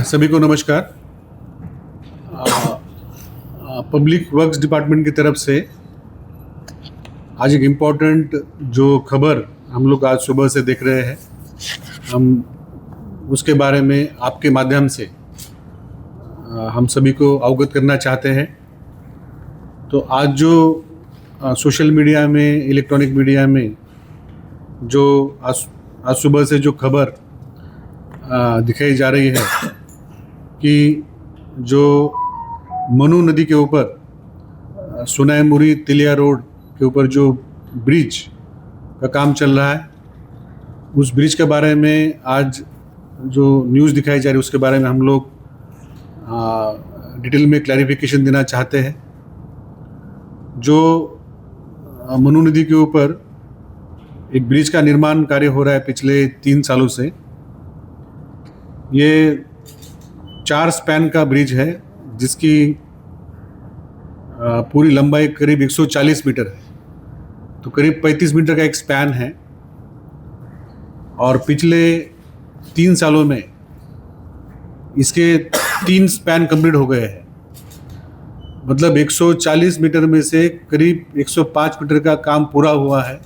सभी को नमस्कार। पब्लिक वर्क्स डिपार्टमेंट की तरफ से आज एक इम्पॉर्टेंट जो खबर हम लोग आज सुबह से देख रहे हैं, हम उसके बारे में आपके माध्यम से हम सभी को अवगत करना चाहते हैं। तो आज जो सोशल मीडिया में, इलेक्ट्रॉनिक मीडिया में जो आज सुबह से जो खबर दिखाई जा रही है कि जो मनु नदी के ऊपर सोनाईमुरी तिलिया रोड के ऊपर जो ब्रिज का काम चल रहा है, उस ब्रिज के बारे में आज जो न्यूज़ दिखाई जा रही है उसके बारे में हम लोग डिटेल में क्लैरिफिकेशन देना चाहते हैं। जो मनु नदी के ऊपर एक ब्रिज का निर्माण कार्य हो रहा है पिछले 3 सालों से। ये 4 स्पैन का ब्रिज है जिसकी पूरी लंबाई करीब 140 मीटर है, तो करीब 35 मीटर का एक स्पैन है। और पिछले 3 सालों में इसके 3 स्पैन कंप्लीट हो गए हैं। मतलब 140 मीटर में से करीब 105 मीटर का काम पूरा हुआ है।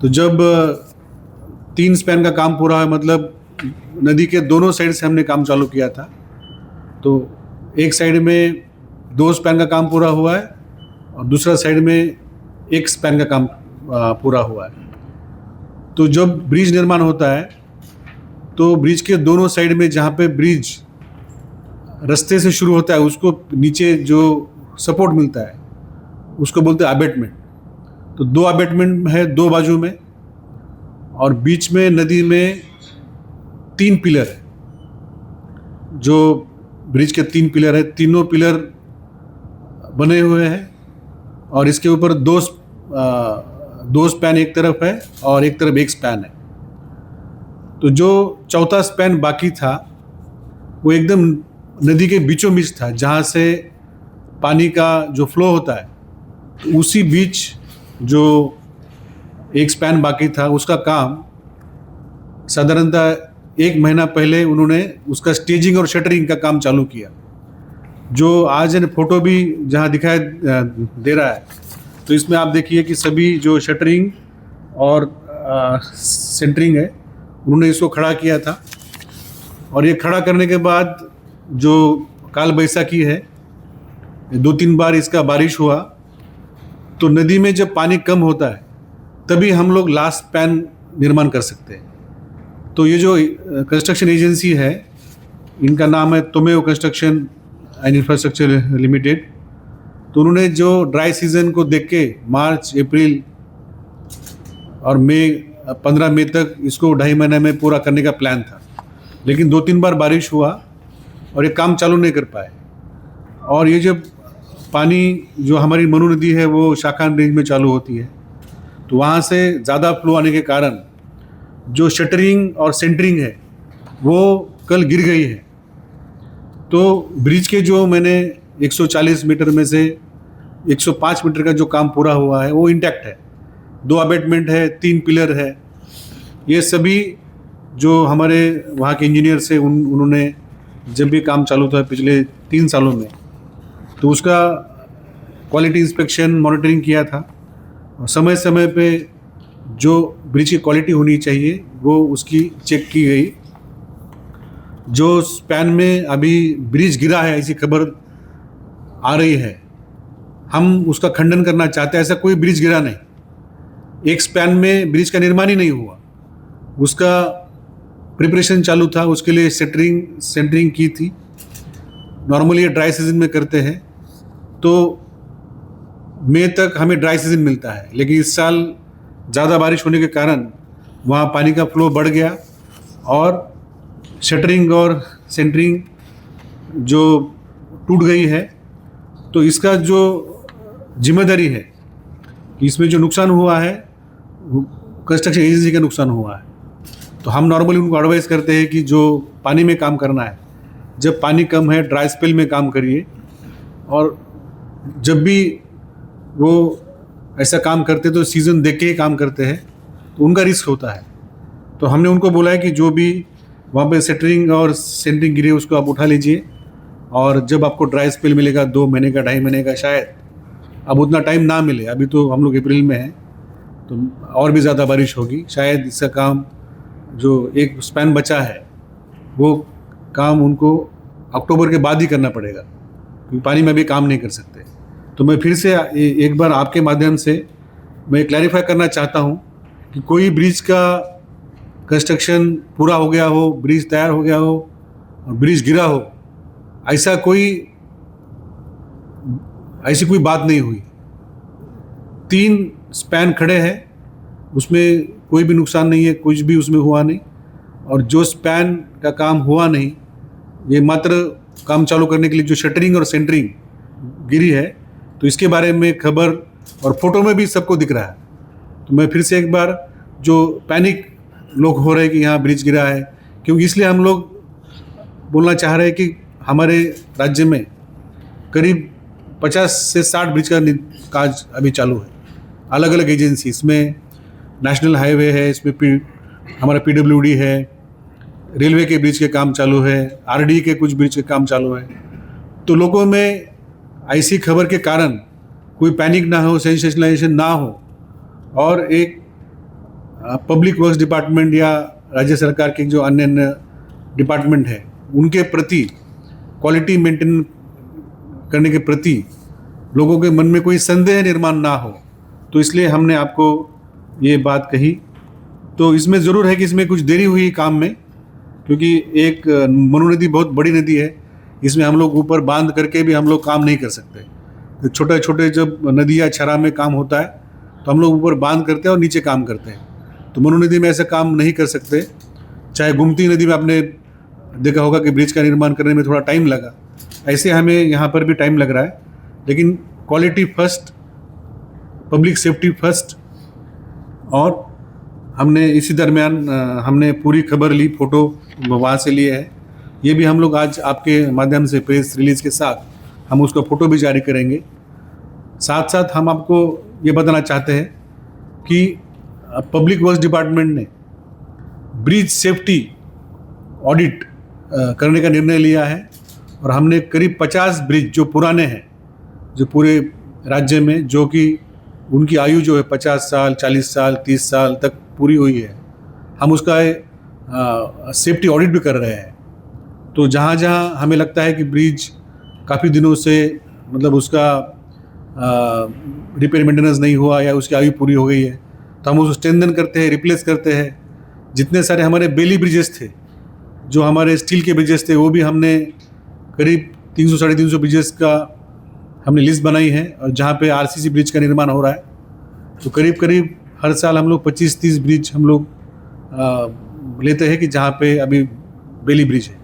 तो जब 3 स्पैन का काम पूरा है, मतलब नदी के दोनों साइड से हमने काम चालू किया था। तो एक साइड में 2 स्पैन का काम पूरा हुआ है और दूसरा साइड में 1 स्पैन का काम पूरा हुआ है। तो जब ब्रिज निर्माण होता है तो ब्रिज के दोनों साइड में जहाँ पे ब्रिज रास्ते से शुरू होता है उसको नीचे जो सपोर्ट मिलता है उसको बोलते हैं अबेटमेंट। तो 2 अबेटमेंट है 2 बाजू में, और बीच में नदी में 3 पिलर है। जो ब्रिज के 3 पिलर है, तीनों पिलर बने हुए हैं और इसके ऊपर 2 स्पैन एक तरफ है और एक तरफ 1 स्पैन है। तो जो चौथा स्पैन बाकी था वो एकदम नदी के बीचों बीच था, जहाँ से पानी का जो फ्लो होता है, तो उसी बीच जो 1 स्पैन बाकी था उसका काम साधारणतः 1 महीना पहले उन्होंने उसका स्टेजिंग और शटरिंग का काम चालू किया। जो आज फोटो भी जहाँ दिखाई दे रहा है, तो इसमें आप देखिए कि सभी जो शटरिंग और सेंटरिंग है उन्होंने इसको खड़ा किया था। और ये खड़ा करने के बाद जो काल बैसाखी है, 2-3 बार इसका बारिश हुआ, तो नदी में जब पानी कम होता है तभी हम लोग लास्ट स्पैन निर्माण कर सकते हैं। तो ये जो कंस्ट्रक्शन एजेंसी है, इनका नाम है तोमेओ कंस्ट्रक्शन एंड इंफ्रास्ट्रक्चर लिमिटेड। तो उन्होंने जो ड्राई सीजन को देख के मार्च, अप्रैल और मई, 15 मई तक इसको 2.5 महीने में पूरा करने का प्लान था, लेकिन 2-3 बार बारिश हुआ और ये काम चालू नहीं कर पाए। और ये जब पानी जो हमारी मनु नदी है वो शाखान रेंज में चालू होती है, तो वहाँ से ज़्यादा फ्लो आने के कारण जो शटरिंग और सेंटरिंग है वो कल गिर गई है। तो ब्रिज के जो मैंने 140 मीटर में से 105 मीटर का जो काम पूरा हुआ है वो इंटैक्ट है। 2 अबेटमेंट है, 3 पिलर है। ये सभी जो हमारे वहाँ के इंजीनियर्स हैं उन्होंने जब भी काम चालू था पिछले 3 सालों में, तो उसका क्वालिटी इंस्पेक्शन, मॉनिटरिंग किया था। और समय समय पे जो ब्रिज की क्वालिटी होनी चाहिए वो उसकी चेक की गई। जो स्पैन में अभी ब्रिज गिरा है ऐसी खबर आ रही है, हम उसका खंडन करना चाहते हैं। ऐसा कोई ब्रिज गिरा नहीं। 1 स्पैन में ब्रिज का निर्माण ही नहीं हुआ, उसका प्रिपरेशन चालू था, उसके लिए सेंटरिंग की थी। नॉर्मली ये ड्राई सीजन में करते हैं, तो मई तक हमें ड्राई सीजन मिलता है, लेकिन इस साल ज़्यादा बारिश होने के कारण वहाँ पानी का फ्लो बढ़ गया और शटरिंग और सेंटरिंग जो टूट गई है। तो इसका जो जिम्मेदारी है, इसमें जो नुकसान हुआ है कंस्ट्रक्शन एजेंसी का नुकसान हुआ है। तो हम नॉर्मली उनको एडवाइस करते हैं कि जो पानी में काम करना है, जब पानी कम है ड्राई स्पेल में काम करिए। और जब भी वो ऐसा काम करते तो सीज़न देख के ही काम करते हैं, तो उनका रिस्क होता है। तो हमने उनको बोला है कि जो भी वहाँ पे सेटरिंग और सेंटरिंग गिरी है, उसको आप उठा लीजिए। और जब आपको ड्राई स्पेल मिलेगा 2 महीने का, 2.5 महीने का, शायद अब उतना टाइम ना मिले, अभी तो हम लोग अप्रैल में हैं तो और भी ज़्यादा बारिश होगी, शायद इसका काम जो एक स्पैन बचा है वो काम उनको अक्टूबर के बाद ही करना पड़ेगा, क्योंकि पानी में भी काम नहीं कर सकते। तो मैं फिर से एक बार आपके माध्यम से मैं क्लैरिफाई करना चाहता हूँ कि कोई ब्रिज का कंस्ट्रक्शन पूरा हो गया हो, ब्रिज तैयार हो गया हो और ब्रिज गिरा हो, ऐसी कोई बात नहीं हुई। 3 स्पैन खड़े हैं, उसमें कोई भी नुकसान नहीं है, कुछ भी उसमें हुआ नहीं। और जो स्पैन का काम हुआ नहीं, ये मात्र काम चालू करने के लिए जो शटरिंग और सेंटरिंग गिरी है, तो इसके बारे में खबर और फोटो में भी सबको दिख रहा है। तो मैं फिर से एक बार, जो पैनिक लोग हो रहे हैं कि यहाँ ब्रिज गिरा है, क्योंकि इसलिए हम लोग बोलना चाह रहे हैं कि हमारे राज्य में करीब 50 से 60 ब्रिज का काज अभी चालू है, अलग अलग एजेंसी। इसमें नेशनल हाईवे है, इसमें हमारा PWD है, रेलवे के ब्रिज के काम चालू है, RD के कुछ ब्रिज के काम चालू है। तो लोगों में ऐसी खबर के कारण कोई पैनिक ना हो, सेंसेशनलाइजेशन ना हो, और एक पब्लिक वर्क्स डिपार्टमेंट या राज्य सरकार के जो अन्य डिपार्टमेंट है उनके प्रति, क्वालिटी मेंटेन करने के प्रति लोगों के मन में कोई संदेह निर्माण ना हो, तो इसलिए हमने आपको ये बात कही। तो इसमें ज़रूर है कि इसमें कुछ देरी हुई काम में, क्योंकि एक मनु नदी बहुत बड़ी नदी है, इसमें हम लोग ऊपर बांध करके भी हम लोग काम नहीं कर सकते। तो छोटे छोटे जब नदी या छरा में काम होता है तो हम लोग ऊपर बांध करते हैं और नीचे काम करते हैं। तो मनु नदी में ऐसा काम नहीं कर सकते। चाहे गोमती नदी में आपने देखा होगा कि ब्रिज का निर्माण करने में थोड़ा टाइम लगा, ऐसे हमें यहाँ पर भी टाइम लग रहा है। लेकिन quality first, public safety first. और हमने इसी दरमियान हमने पूरी खबर ली, फ़ोटो वहाँ से लिए है। ये भी हम लोग आज आपके माध्यम से प्रेस रिलीज़ के साथ हम उसका फ़ोटो भी जारी करेंगे। साथ साथ हम आपको ये बताना चाहते हैं कि पब्लिक वर्क्स डिपार्टमेंट ने ब्रिज सेफ्टी ऑडिट करने का निर्णय लिया है, और हमने करीब 50 ब्रिज जो पुराने हैं, जो पूरे राज्य में, जो कि उनकी आयु जो है 50 साल, 40 साल, 30 साल तक पूरी हुई है, हम उसका सेफ्टी ऑडिट भी कर रहे हैं। तो जहाँ जहाँ हमें लगता है कि ब्रिज काफ़ी दिनों से, मतलब उसका रिपेयर मेंटेनेंस नहीं हुआ या उसकी आयु पूरी हो गई है, तो हम उसको स्ट्रेंथन करते हैं, रिप्लेस करते हैं। जितने सारे हमारे बेली ब्रिजेस थे, जो हमारे स्टील के ब्रिजेस थे, वो भी हमने करीब 300 साढ़े 300 ब्रिजेस का हमने लिस्ट बनाई है। और जहाँ पे RCC ब्रिज का निर्माण हो रहा है, तो करीब करीब हर साल हम लोग 25-30 ब्रिज हम लोग लेते हैं कि जहाँ पे अभी बेली ब्रिज है।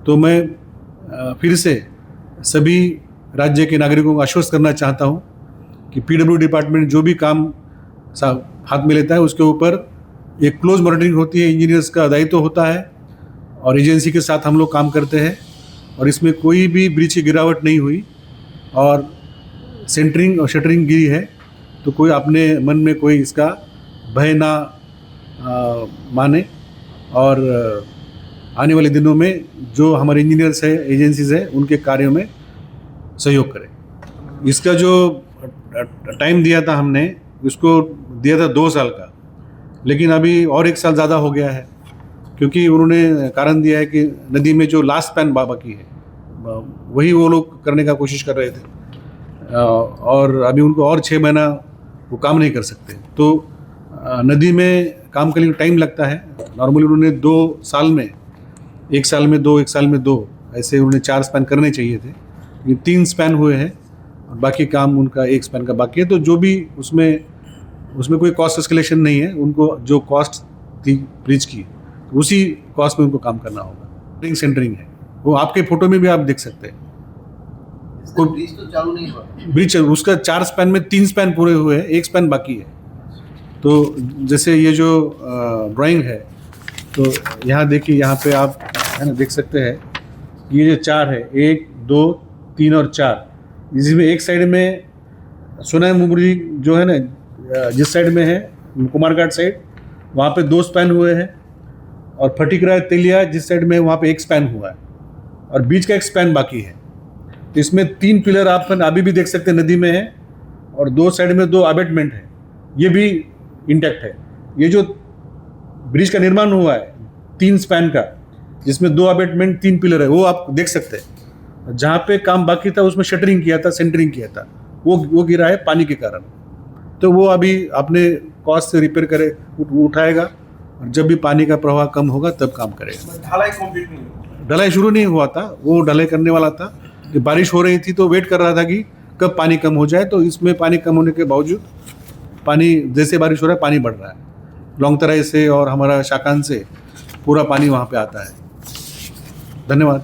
तो मैं फिर से सभी राज्य के नागरिकों को आश्वस्त करना चाहता हूँ कि PWD डिपार्टमेंट जो भी काम हाथ में लेता है, उसके ऊपर एक क्लोज मॉनिटरिंग होती है, इंजीनियर्स का दायित्व होता है, और एजेंसी के साथ हम लोग काम करते हैं। और इसमें कोई भी ब्रिज की गिरावट नहीं हुई, और सेंटरिंग और शटरिंग गिरी है, तो कोई अपने मन में कोई इसका भय ना माने। और आने वाले दिनों में जो हमारे इंजीनियर्स हैं, एजेंसीज हैं, उनके कार्यों में सहयोग करें। इसका जो टाइम दिया था हमने, उसको दिया था 2 साल का, लेकिन अभी और 1 साल ज़्यादा हो गया है, क्योंकि उन्होंने कारण दिया है कि नदी में जो लास्ट स्पैन बाकी है वही वो लोग करने का कोशिश कर रहे थे, और अभी उनको और 6 महीना वो काम नहीं कर सकते। तो नदी में काम के लिए टाइम लगता है। नॉर्मली उन्होंने 2 साल में, 1 साल में 2, 1 साल में 2, ऐसे उन्हें 4 स्पैन करने चाहिए थे, ये 3 स्पैन हुए हैं, और बाकी काम उनका 1 स्पैन का बाकी है। तो जो भी उसमें कोई कॉस्ट एस्केलेशन नहीं है, उनको जो कॉस्ट थी ब्रिज की, उसी कॉस्ट में उनको काम करना होगा। रिंग सेंटरिंग है, वो आपके फोटो में भी आप देख सकते हैं। ब्रिज तो चालू नहीं हुआ, ब्रिज उसका 4 स्पैन में 3 स्पैन पूरे हुए हैं, 1 स्पैन बाकी है। तो जैसे ये जो ड्राइंग है, तो यहाँ देखिए, यहाँ पे आप है ना देख सकते हैं, ये जो 4 है, 1, 2, 3 और 4, जिसमें एक साइड में सोना मुमरी जो है ना, जिस साइड में है कुमारघाट साइड, वहाँ पे 2 स्पैन हुए हैं, और फटिकरा तेलिया जिस साइड में वहाँ पे एक स्पैन हुआ है और बीच का एक स्पैन बाकी है। तो इसमें 3 पिलर आप अभी भी देख सकते हैं नदी में है और 2 साइड में 2 अबेटमेंट है, ये भी इंटैक्ट है। ये जो ब्रिज का निर्माण हुआ है 3 स्पैन का, जिसमें 2 अबेटमेंट 3 पिलर है, वो आप देख सकते हैं। जहाँ पे काम बाकी था उसमें शटरिंग किया था, सेंटरिंग किया था, वो गिरा है पानी के कारण। तो वो अभी अपने कॉस्ट से रिपेयर करे उठाएगा और जब भी पानी का प्रवाह कम होगा तब काम करेगा। ढलाई कंप्लीट नहीं हुआ। ढलाई शुरू नहीं हुआ था, वो ढलाई करने वाला था कि बारिश हो रही थी तो वेट कर रहा था कि कब पानी कम हो जाए। तो इसमें पानी कम होने के बावजूद पानी जैसे बारिश हो रहा है पानी बढ़ रहा है, लौंगतराई से और हमारा शाकान से पूरा पानी वहाँ पे आता है। धन्यवाद।